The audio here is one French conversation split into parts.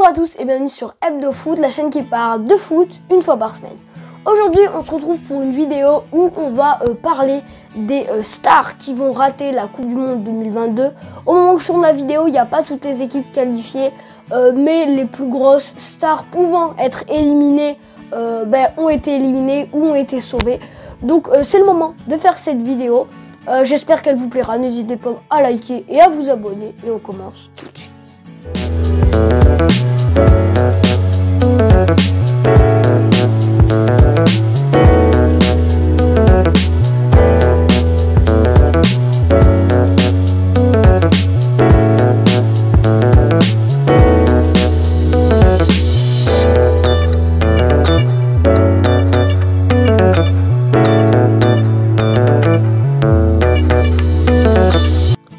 Bonjour à tous et bienvenue sur Hebdo Foot, la chaîne qui parle de foot une fois par semaine. Aujourd'hui, on se retrouve pour une vidéo où on va parler des stars qui vont rater la Coupe du Monde 2022. Au moment où je tourne la vidéo, il n'y a pas toutes les équipes qualifiées, mais les plus grosses stars pouvant être éliminées ont été éliminées ou ont été sauvées. Donc c'est le moment de faire cette vidéo. J'espère qu'elle vous plaira. N'hésitez pas à liker et à vous abonner. Et on commence tout de suite.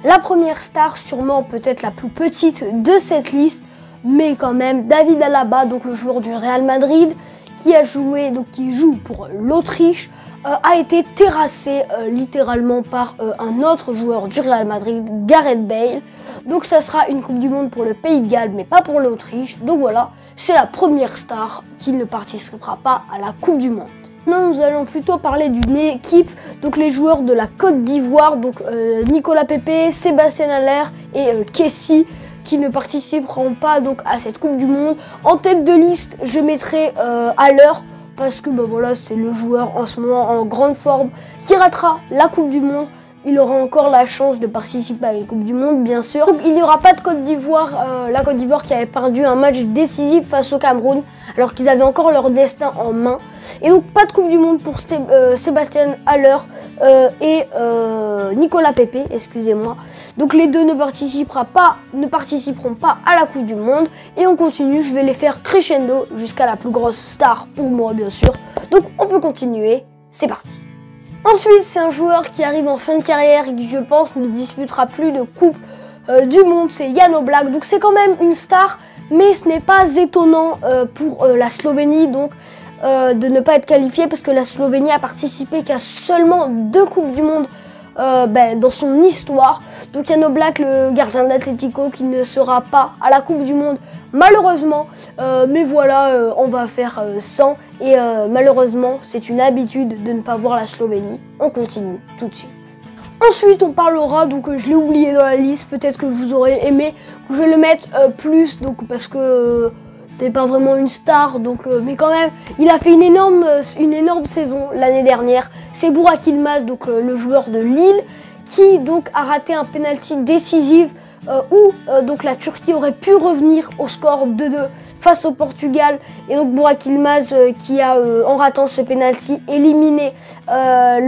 La première star, sûrement peut-être la plus petite de cette liste, mais quand même, David Alaba, donc le joueur du Real Madrid, qui joue pour l'Autriche, a été terrassé littéralement par un autre joueur du Real Madrid, Gareth Bale. Donc ça sera une Coupe du Monde pour le Pays de Galles, mais pas pour l'Autriche. Donc voilà, c'est la première star qui ne participera pas à la Coupe du Monde. Non, nous allons plutôt parler d'une équipe, donc les joueurs de la Côte d'Ivoire, donc Nicolas Pepe, Sébastien Haller et Kessie, qui ne participeront pas donc à cette Coupe du Monde. En tête de liste, je mettrai Haller, parce que voilà, c'est le joueur en ce moment en grande forme qui ratera la Coupe du Monde. Il aura encore la chance de participer à une Coupe du Monde, bien sûr. Donc, il n'y aura pas de Côte d'Ivoire, la Côte d'Ivoire qui avait perdu un match décisif face au Cameroun, alors qu'ils avaient encore leur destin en main. Et donc, pas de Coupe du Monde pour Sébastien Haller et Nicolas Pepe, excusez-moi. Donc, les deux ne participeront pas à la Coupe du Monde. Et on continue, je vais les faire crescendo jusqu'à la plus grosse star pour moi, bien sûr. Donc, on peut continuer, c'est parti. Ensuite, c'est un joueur qui arrive en fin de carrière et qui, je pense, ne disputera plus de Coupe du Monde, c'est Jan Oblak. Donc c'est quand même une star, mais ce n'est pas étonnant pour la Slovénie donc, de ne pas être qualifiée, parce que la Slovénie a participé qu'à seulement 2 Coupes du Monde dans son histoire. Donc Jan Oblak, le gardien d'Atlético, qui ne sera pas à la Coupe du Monde, malheureusement, mais voilà, on va faire sans. Et malheureusement, c'est une habitude de ne pas voir la Slovénie. On continue tout de suite. Ensuite, on parlera, donc je l'ai oublié dans la liste, peut-être que vous aurez aimé, que je vais le mettre plus, donc parce que ce n'est pas vraiment une star, donc, mais quand même, il a fait une énorme saison l'année dernière. C'est Burak Yılmaz, donc le joueur de Lille, qui donc a raté un penalty décisif où donc la Turquie aurait pu revenir au score 2-2 face au Portugal, et donc Burak Yılmaz qui a en ratant ce penalty éliminé la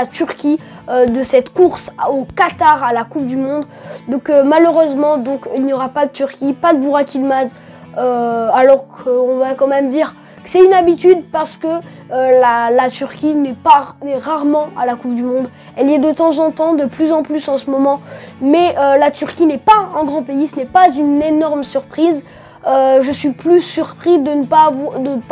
Turquie de cette course au Qatar à la Coupe du Monde. Donc malheureusement donc il n'y aura pas de Turquie, pas de Burak Yılmaz, alors qu'on va quand même dire que c'est une habitude, parce que la Turquie n'est rarement à la Coupe du Monde. Elle y est de temps en temps, de plus en plus en ce moment, mais la Turquie n'est pas un grand pays, ce n'est pas une énorme surprise. Je suis plus surpris de ne pas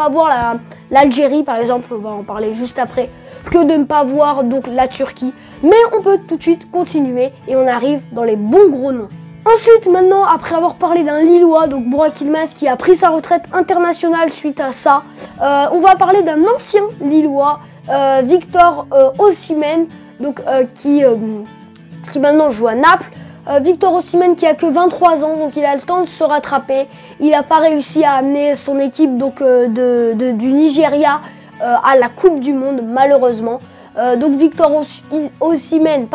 voir l'Algérie, par exemple, on va en parler juste après, que de ne pas voir donc la Turquie. Mais on peut tout de suite continuer et on arrive dans les bons gros noms. Ensuite, maintenant, après avoir parlé d'un Lillois, donc Burak Yılmaz, qui a pris sa retraite internationale suite à ça, on va parler d'un ancien Lillois, Victor Osimhen, donc qui maintenant joue à Naples. Victor Osimhen qui a que 23 ans, donc il a le temps de se rattraper. Il n'a pas réussi à amener son équipe donc, du Nigeria à la Coupe du Monde, malheureusement. Donc Victor Osimhen,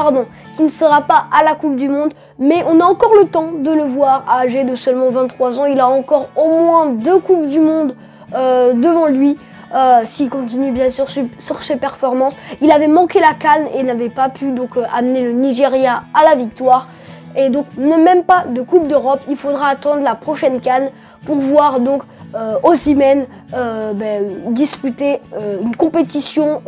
qui ne sera pas à la Coupe du Monde, mais on a encore le temps de le voir âgé de seulement 23 ans. Il a encore au moins 2 Coupes du Monde devant lui, s'il continue bien sûr sur ses performances. Il avait manqué la CAN et n'avait pas pu donc amener le Nigeria à la victoire. Et donc même pas de Coupe d'Europe, il faudra attendre la prochaine CAN pour voir donc Osimhen disputer une compétition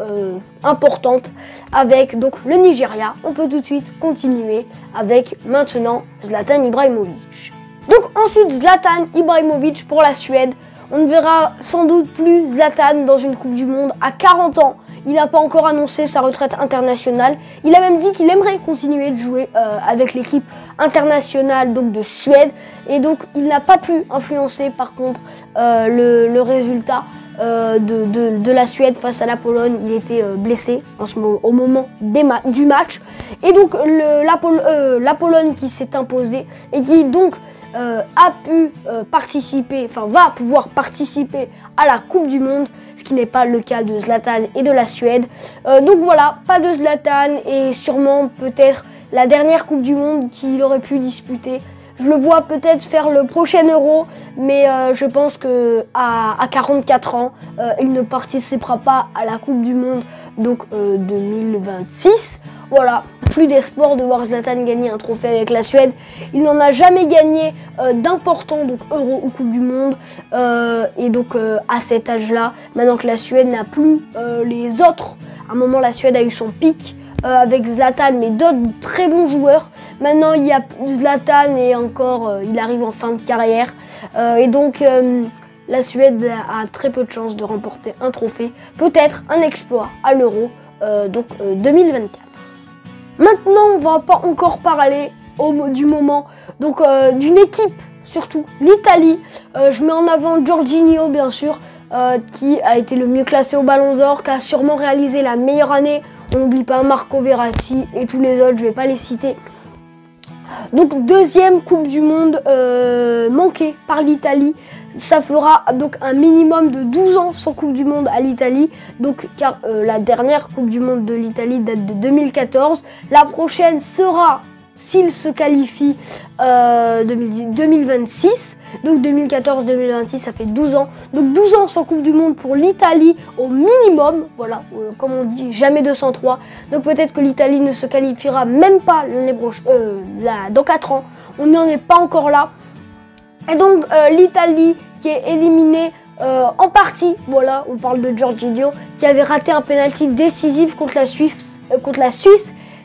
importante avec donc le Nigeria. On peut tout de suite continuer avec maintenant Zlatan Ibrahimovic. Donc ensuite Zlatan Ibrahimovic pour la Suède. On ne verra sans doute plus Zlatan dans une Coupe du Monde à 40 ans. il n'a pas encore annoncé sa retraite internationale. Il a même dit qu'il aimerait continuer de jouer avec l'équipe internationale donc de Suède. Et donc il n'a pas pu influencer par contre le résultat de la Suède face à la Pologne. Il était blessé au moment du match. Et donc la Pologne qui s'est imposée et qui donc a pu participer, enfin va pouvoir participer à la Coupe du Monde, ce qui n'est pas le cas de Zlatan et de la Suède. Donc voilà, pas de Zlatan et sûrement peut-être la dernière Coupe du Monde qu'il aurait pu disputer. Je le vois peut-être faire le prochain Euro, mais je pense que à 44 ans, il ne participera pas à la Coupe du Monde, donc 2026. Voilà, plus d'espoir de voir Zlatan gagner un trophée avec la Suède. Il n'en a jamais gagné d'important, donc Euro ou Coupe du Monde. Et donc à cet âge-là, maintenant que la Suède n'a plus les autres, à un moment la Suède a eu son pic. Avec Zlatan, mais d'autres très bons joueurs. Maintenant, il y a Zlatan et encore, il arrive en fin de carrière. Et donc, la Suède a très peu de chances de remporter un trophée. Peut-être un exploit à l'Euro, donc 2024. Maintenant, on va pas encore parler du moment, donc d'une équipe, surtout l'Italie. Je mets en avant Jorginho, bien sûr, qui a été le mieux classé au Ballon d'Or, qui a sûrement réalisé la meilleure année. On n'oublie pas Marco Verratti et tous les autres, je ne vais pas les citer. Donc deuxième Coupe du Monde manquée par l'Italie. Ça fera donc un minimum de 12 ans sans Coupe du Monde à l'Italie. Donc car la dernière Coupe du Monde de l'Italie date de 2014. La prochaine sera, s'il se qualifie, 2026. Donc 2014-2026, ça fait 12 ans. Donc 12 ans sans Coupe du Monde pour l'Italie au minimum. Voilà, comme on dit, jamais 203. Donc peut-être que l'Italie ne se qualifiera même pas l'année prochaine, dans 4 ans. On n'en est pas encore là. Et donc l'Italie qui est éliminée en partie, voilà, on parle de Jorginho, qui avait raté un penalty décisif contre la Suisse.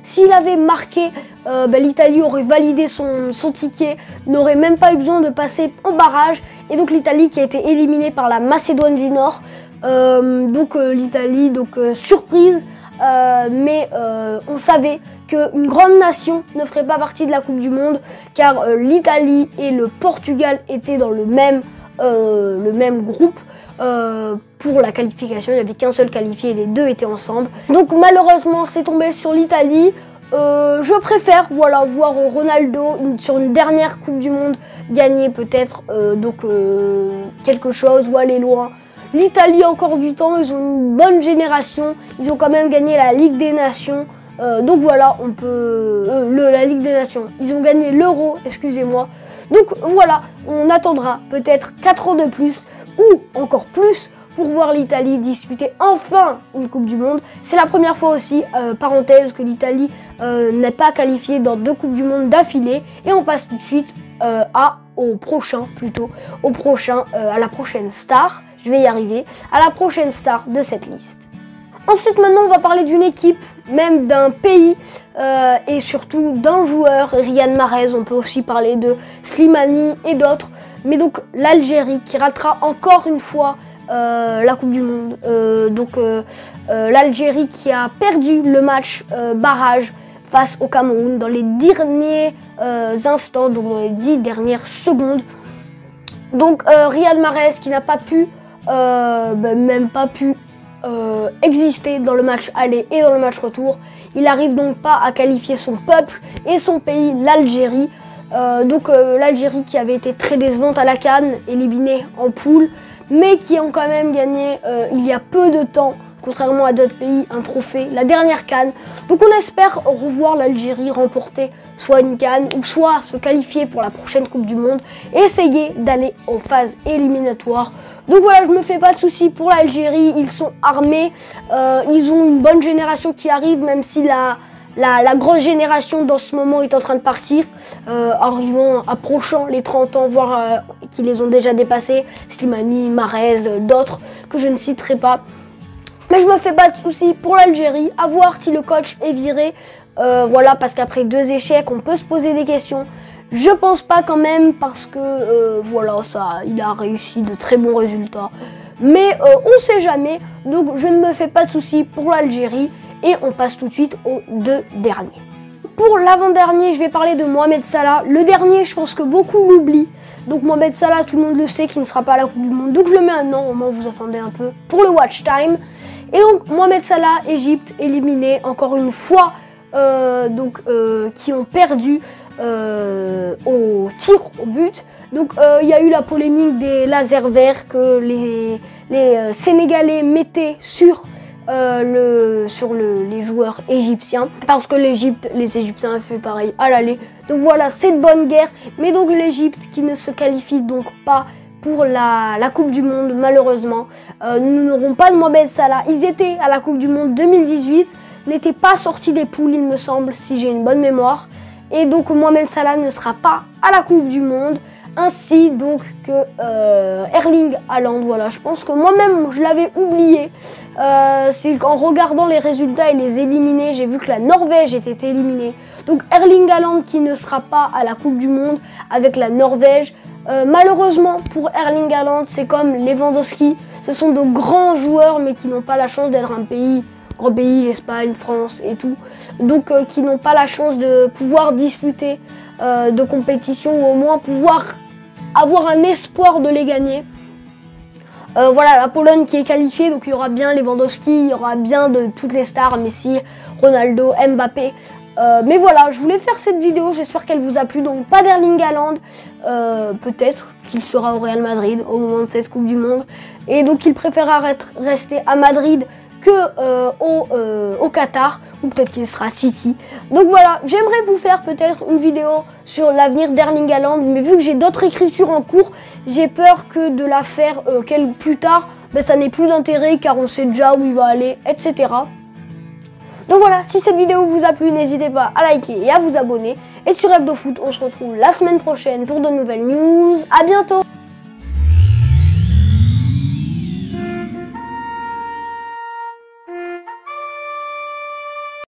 S'il avait marqué, l'Italie aurait validé son ticket, n'aurait même pas eu besoin de passer en barrage. Et donc l'Italie qui a été éliminée par la Macédoine du Nord. L'Italie, surprise, mais on savait qu'une grande nation ne ferait pas partie de la Coupe du Monde, car l'Italie et le Portugal étaient dans le même groupe. Pour la qualification, il n'y avait qu'un seul qualifié et les deux étaient ensemble. Donc malheureusement c'est tombé sur l'Italie. Je préfère voir Ronaldo sur une dernière Coupe du Monde gagner peut-être quelque chose ou aller loin. L'Italie a encore du temps, ils ont une bonne génération, ils ont quand même gagné la Ligue des Nations. Donc voilà, la Ligue des Nations, ils ont gagné l'Euro, excusez-moi. Donc voilà, on attendra peut-être 4 ans de plus ou encore plus pour voir l'Italie disputer enfin une Coupe du Monde. C'est la première fois aussi, parenthèse, que l'Italie n'est pas qualifiée dans 2 Coupes du Monde d'affilée. Et on passe tout de suite à la prochaine star. Je vais y arriver, à la prochaine star de cette liste. Ensuite, maintenant, on va parler d'une équipe, même d'un pays et surtout d'un joueur, Riyad Mahrez. On peut aussi parler de Slimani et d'autres. Mais donc l'Algérie qui ratera encore une fois la Coupe du Monde. L'Algérie qui a perdu le match barrage face au Cameroun dans les derniers instants, donc dans les 10 dernières secondes. Donc Riyad Mahrez qui n'a pas pu, exister dans le match aller et dans le match retour. Il n'arrive donc pas à qualifier son peuple et son pays, l'Algérie. L'Algérie qui avait été très décevante à la CAN, éliminée en poule, mais qui ont quand même gagné il y a peu de temps, contrairement à d'autres pays, un trophée, la dernière CAN. Donc on espère revoir l'Algérie remporter soit une CAN ou soit se qualifier pour la prochaine Coupe du Monde et essayer d'aller aux phases éliminatoires. Donc voilà, je me fais pas de soucis pour l'Algérie, ils sont armés, ils ont une bonne génération qui arrive, même si la grosse génération dans ce moment est en train de partir, approchant les 30 ans, voire qui les ont déjà dépassés, Slimani, Mahrez, d'autres que je ne citerai pas. Mais je me fais pas de soucis pour l'Algérie, à voir si le coach est viré, parce qu'après 2 échecs, on peut se poser des questions. Je pense pas quand même, parce que il a réussi de très bons résultats. Mais on sait jamais, donc je ne me fais pas de soucis pour l'Algérie. Et on passe tout de suite aux deux derniers. Pour l'avant-dernier, je vais parler de Mohamed Salah. Le dernier, je pense que beaucoup l'oublient. Donc Mohamed Salah, tout le monde le sait qu'il ne sera pas à la Coupe du Monde. Donc je le mets maintenant, au moins vous attendez un peu pour le watch time. Et donc Mohamed Salah, Égypte, éliminé encore une fois, qui ont perdu au tir au but. Donc il y a eu la polémique des lasers verts que les Sénégalais mettaient sur les joueurs égyptiens, parce que les Égyptiens ont fait pareil à l'aller. Donc voilà, c'est de bonne guerre. Mais donc l'Égypte qui ne se qualifie donc pas pour la Coupe du Monde, malheureusement. Nous n'aurons pas de Mohamed Salah. Ils étaient à la Coupe du Monde 2018, n'étaient pas sortis des poules, il me semble, si j'ai une bonne mémoire. Et donc Mohamed Salah ne sera pas à la Coupe du Monde. Ainsi donc que Erling Haaland, voilà, je pense que moi-même je l'avais oublié. C'est qu'en regardant les résultats et les éliminés, j'ai vu que la Norvège était éliminée. Donc Erling Haaland qui ne sera pas à la Coupe du Monde avec la Norvège. Malheureusement pour Erling Haaland, c'est comme Lewandowski, ce sont de grands joueurs mais qui n'ont pas la chance d'être un grand pays, l'Espagne, France et tout. Donc qui n'ont pas la chance de pouvoir disputer de compétition ou au moins pouvoir avoir un espoir de les gagner. Voilà, la Pologne qui est qualifiée, donc il y aura bien Lewandowski, il y aura bien de toutes les stars, Messi, Ronaldo, Mbappé. Mais voilà, je voulais faire cette vidéo, j'espère qu'elle vous a plu. Donc pas d'Erling Haaland, peut-être qu'il sera au Real Madrid au moment de cette Coupe du Monde. Et donc il préférera rester à Madrid que au Qatar, ou peut-être qu'il sera à City. Donc voilà, j'aimerais vous faire peut-être une vidéo sur l'avenir d'Erling Haaland, mais vu que j'ai d'autres écritures en cours, j'ai peur que de la faire plus tard, ben, ça n'ait plus d'intérêt car on sait déjà où il va aller, etc. Donc voilà, si cette vidéo vous a plu, n'hésitez pas à liker et à vous abonner. Et sur HebdoFoot, on se retrouve la semaine prochaine pour de nouvelles news. À bientôt!